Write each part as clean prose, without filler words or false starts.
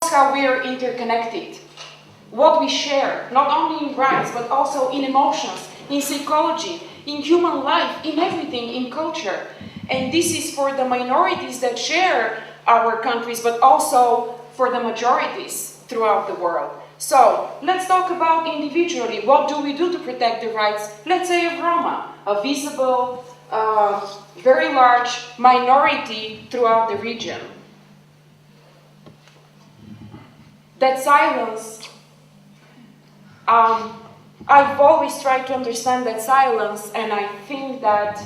how we are interconnected. What we share, not only in rights, but also in emotions, in psychology, in human life, in everything, in culture. And this is for the minorities that share our countries, but also for the majorities throughout the world. So, let's talk about individually, what do we do to protect the rights, let's say, of Roma, a visible, very large minority throughout the region. That silence, I've always tried to understand that silence, and I think that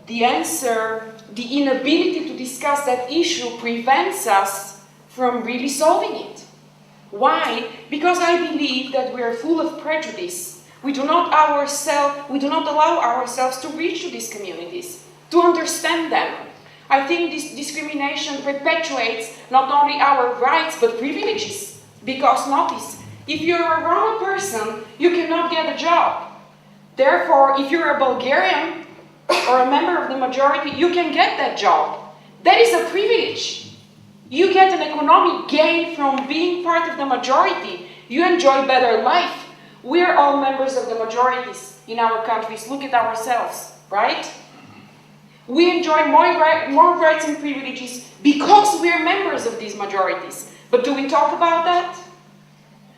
the answer, the inability to discuss that issue prevents us from really solving it. Why? Because I believe that we are full of prejudice. We do not allow ourselves to reach to these communities, to understand them. I think this discrimination perpetuates not only our rights but privileges. Because notice, if you're a Roma person, you cannot get a job. Therefore, if you're a Bulgarian or a member of the majority, you can get that job. That is a privilege. You get an economic gain from being part of the majority. You enjoy better life. We're all members of the majorities in our countries. Look at ourselves, right? We enjoy more rights and privileges because we're members of these majorities. But do we talk about that?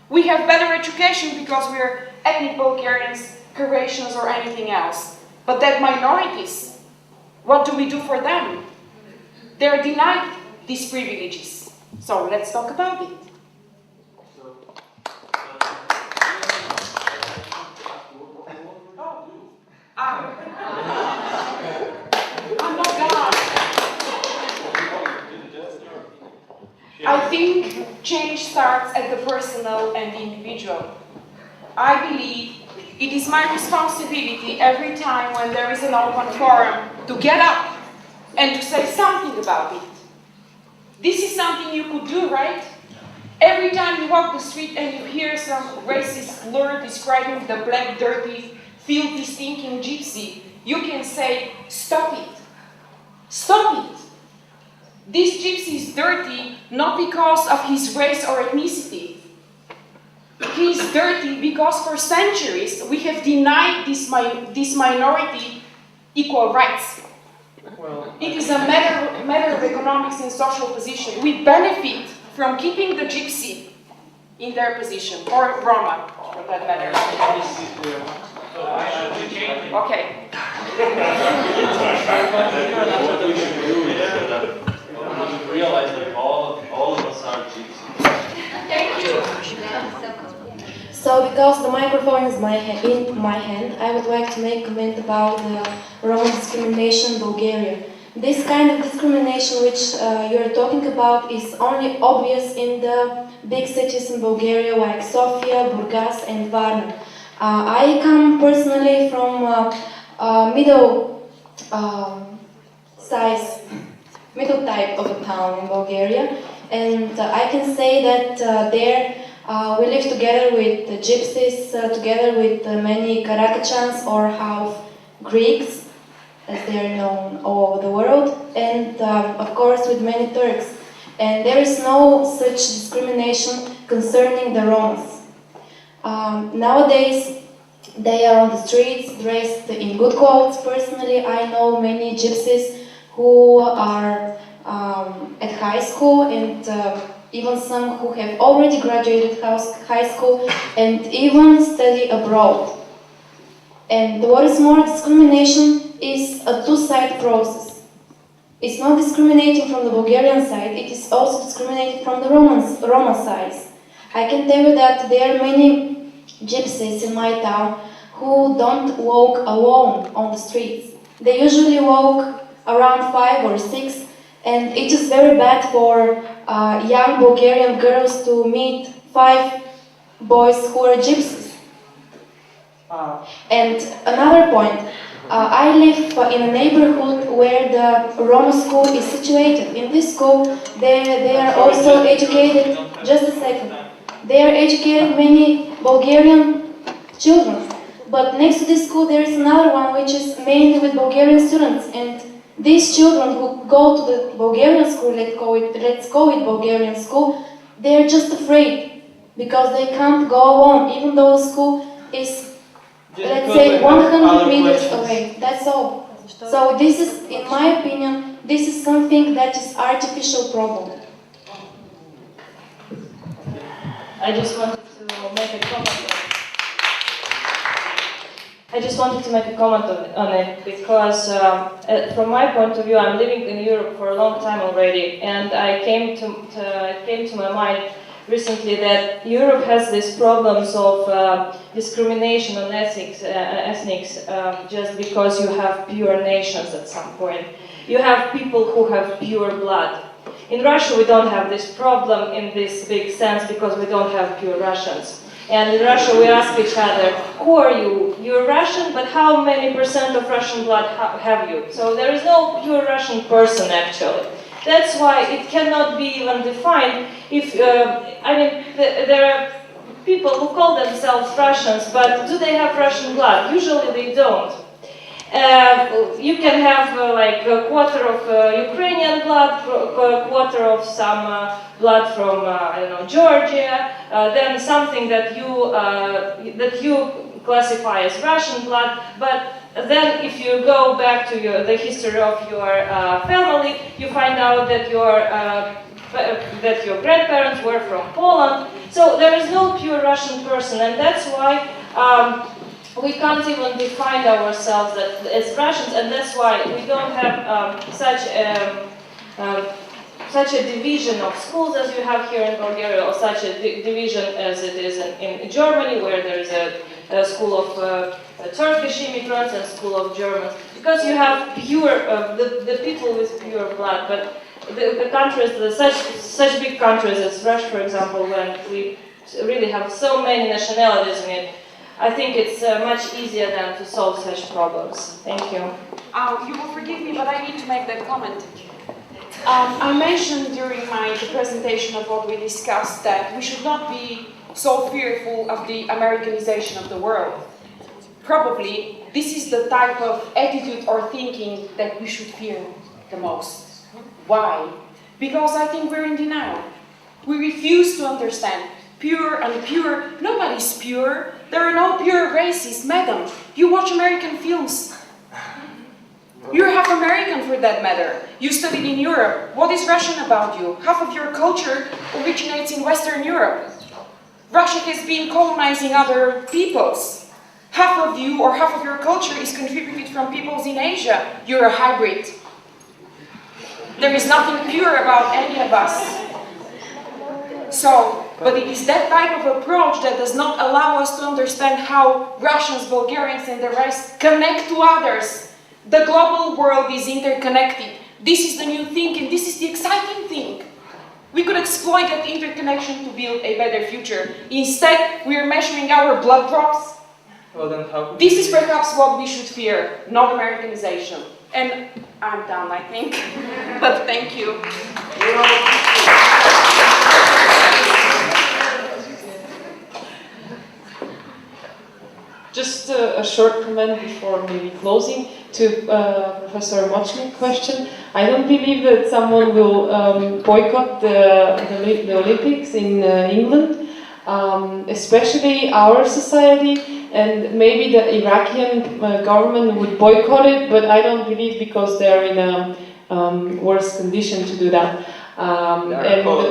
We have better education because we're ethnic Bulgarians, Croatians, or anything else. But that minorities, what do we do for them? They're denied these privileges. So let's talk about it. I'm not gonna. I think change starts at the personal and individual. I believe it is my responsibility every time when there is an open forum to get up and to say something about it. This is something you could do, right? Every time you walk the street and you hear some racist slur describing the black, dirty, filthy, stinking gypsy, you can say, stop it. Stop it. This gypsy is dirty not because of his race or ethnicity. He is dirty because for centuries we have denied this minority equal rights. It is a matter of economics and social position. We benefit from keeping the gypsy in their position, or Roma, for that matter. Okay. What we should do is realize that all of us are gypsies. Thank you. So, because the microphone is in my hand, I would like to make a comment about the Roma discrimination in Bulgaria. This kind of discrimination which you are talking about is only obvious in the big cities in Bulgaria like Sofia, Burgas and Varna. I come personally from middle type of a town in Bulgaria, and I can say that there we live together with the gypsies, together with many Karakachans or half Greeks, as they are known all over the world, and of course with many Turks. And there is no such discrimination concerning the Romas. Nowadays, they are on the streets dressed in good clothes. Personally, I know many gypsies who are at high school, and even some who have already graduated high school and even study abroad. And what is more, discrimination is a two-sided process. It's not discriminating from the Bulgarian side, it is also discriminating from the Roma side. I can tell you that there are many gypsies in my town who don't walk alone on the streets. They usually walk around 5 or 6, and it is very bad for young Bulgarian girls to meet 5 boys who are gypsies. And another point, I live in a neighborhood where the Roma school is situated. In this school, they are also educated, just a second, they are educated many Bulgarian children. But next to this school there is another one which is mainly with Bulgarian students, and these children who go to the Bulgarian school, let's call it Bulgarian school, they're just afraid because they can't go on, even though the school is, let's say, 100 meters away. That's all. So this is, in my opinion, this is something that is artificial problem. I just wanted to make a comment. On it because, from my point of view, I'm living in Europe for a long time already, and it came to my mind recently that Europe has these problems of discrimination on ethnics just because you have pure nations at some point. You have people who have pure blood. In Russia, we don't have this problem in this big sense because we don't have pure Russians. And in Russia, we ask each other, who are you? You're Russian, but how many % of Russian blood have you? So there is no pure Russian person, actually. That's why it cannot be even defined if, there are people who call themselves Russians, but do they have Russian blood? Usually they don't. You can have like a quarter of Ukrainian blood, a quarter of some blood from Georgia, then something that you classify as Russian blood. But then, if you go back to the history of your family, you find out that your grandparents were from Poland. So there is no pure Russian person, and that's why. We can't even define ourselves as Russians, and that's why we don't have such a division of schools as you have here in Bulgaria, or such a division as it is in Germany, where there is a school of Turkish immigrants and school of Germans, because you have pure the people with pure blood. But the countries, such big countries as Russia, for example, when we really have so many nationalities in it, I think it's much easier than to solve such problems. Thank you. You will forgive me, but I need to make that comment. I mentioned during the presentation of what we discussed that we should not be so fearful of the Americanization of the world. Probably this is the type of attitude or thinking that we should fear the most. Why? Because I think we're in denial. We refuse to understand. Pure and pure, nobody's pure. There are no pure races, madam. You watch American films. You're half American for that matter. You studied in Europe. What is Russian about you? Half of your culture originates in Western Europe. Russia has been colonizing other peoples. Half of you or half of your culture is contributed from peoples in Asia. You're a hybrid. There is nothing pure about any of us. But it is that type of approach that does not allow us to understand how Russians, Bulgarians and the rest connect to others. The global world is interconnected. This is the new thing and this is the exciting thing. We could exploit that interconnection to build a better future. Instead, we are measuring our blood drops. Well, then how this is perhaps what we should fear, not Americanization. And I'm done, I think. But thank you. Just a short comment before maybe closing to Professor Mochnik's question. I don't believe that someone will boycott the Olympics in England, especially our society, and maybe the Iraqi government would boycott it, but I don't believe because they're in a worse condition to do that.